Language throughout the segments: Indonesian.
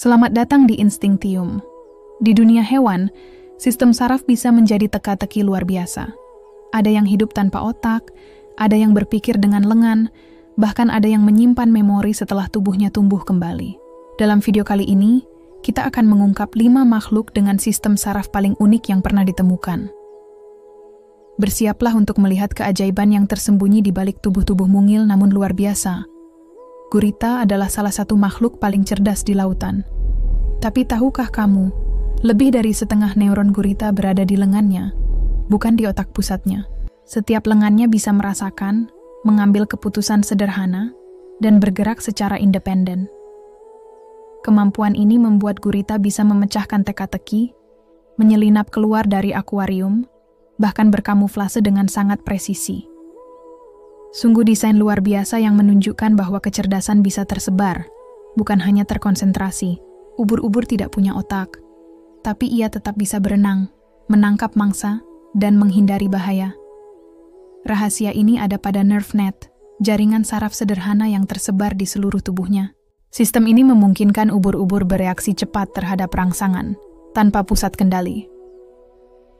Selamat datang di Instinctium. Di dunia hewan, sistem saraf bisa menjadi teka-teki luar biasa. Ada yang hidup tanpa otak, ada yang berpikir dengan lengan, bahkan ada yang menyimpan memori setelah tubuhnya tumbuh kembali. Dalam video kali ini, kita akan mengungkap 5 makhluk dengan sistem saraf paling unik yang pernah ditemukan. Bersiaplah untuk melihat keajaiban yang tersembunyi di balik tubuh-tubuh mungil namun luar biasa. Gurita adalah salah satu makhluk paling cerdas di lautan. Tapi tahukah kamu, lebih dari setengah neuron gurita berada di lengannya, bukan di otak pusatnya. Setiap lengannya bisa merasakan, mengambil keputusan sederhana, dan bergerak secara independen. Kemampuan ini membuat gurita bisa memecahkan teka-teki, menyelinap keluar dari akuarium, bahkan berkamuflase dengan sangat presisi. Sungguh desain luar biasa yang menunjukkan bahwa kecerdasan bisa tersebar, bukan hanya terkonsentrasi. Ubur-ubur tidak punya otak, tapi ia tetap bisa berenang, menangkap mangsa, dan menghindari bahaya. Rahasia ini ada pada nerve net, jaringan saraf sederhana yang tersebar di seluruh tubuhnya. Sistem ini memungkinkan ubur-ubur bereaksi cepat terhadap rangsangan, tanpa pusat kendali.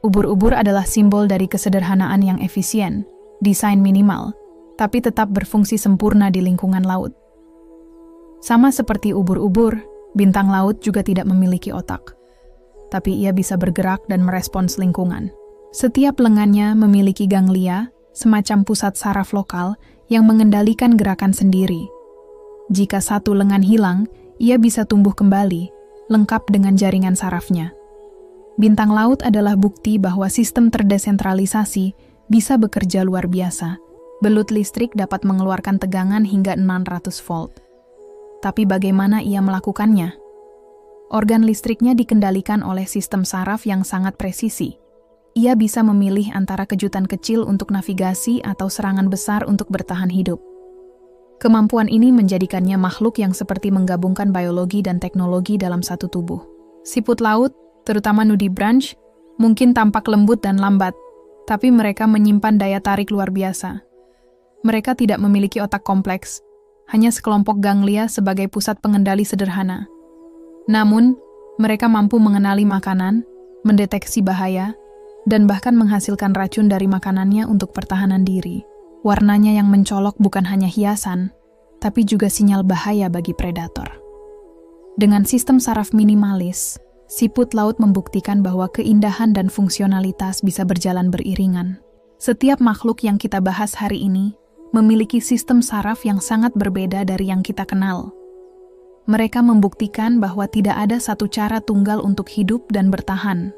Ubur-ubur adalah simbol dari kesederhanaan yang efisien, desain minimal, tapi tetap berfungsi sempurna di lingkungan laut. Sama seperti ubur-ubur, bintang laut juga tidak memiliki otak. Tapi ia bisa bergerak dan merespons lingkungan. Setiap lengannya memiliki ganglia, semacam pusat saraf lokal yang mengendalikan gerakan sendiri. Jika satu lengan hilang, ia bisa tumbuh kembali, lengkap dengan jaringan sarafnya. Bintang laut adalah bukti bahwa sistem terdesentralisasi bisa bekerja luar biasa. Belut listrik dapat mengeluarkan tegangan hingga 600 volt. Tapi bagaimana ia melakukannya? Organ listriknya dikendalikan oleh sistem saraf yang sangat presisi. Ia bisa memilih antara kejutan kecil untuk navigasi atau serangan besar untuk bertahan hidup. Kemampuan ini menjadikannya makhluk yang seperti menggabungkan biologi dan teknologi dalam satu tubuh. Siput laut, terutama nudibranch, mungkin tampak lembut dan lambat, tapi mereka menyimpan daya tarik luar biasa. Mereka tidak memiliki otak kompleks, hanya sekelompok ganglia sebagai pusat pengendali sederhana. Namun, mereka mampu mengenali makanan, mendeteksi bahaya, dan bahkan menghasilkan racun dari makanannya untuk pertahanan diri. Warnanya yang mencolok bukan hanya hiasan, tapi juga sinyal bahaya bagi predator. Dengan sistem saraf minimalis, siput laut membuktikan bahwa keindahan dan fungsionalitas bisa berjalan beriringan. Setiap makhluk yang kita bahas hari ini memiliki sistem saraf yang sangat berbeda dari yang kita kenal. Mereka membuktikan bahwa tidak ada satu cara tunggal untuk hidup dan bertahan.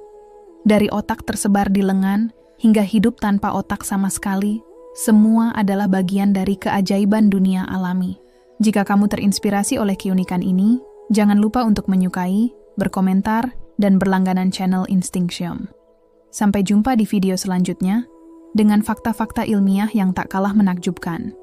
Dari otak tersebar di lengan hingga hidup tanpa otak sama sekali, semua adalah bagian dari keajaiban dunia alami. Jika kamu terinspirasi oleh keunikan ini, jangan lupa untuk menyukai, berkomentar, dan berlangganan channel Instinctium. Sampai jumpa di video selanjutnya, dengan fakta-fakta ilmiah yang tak kalah menakjubkan.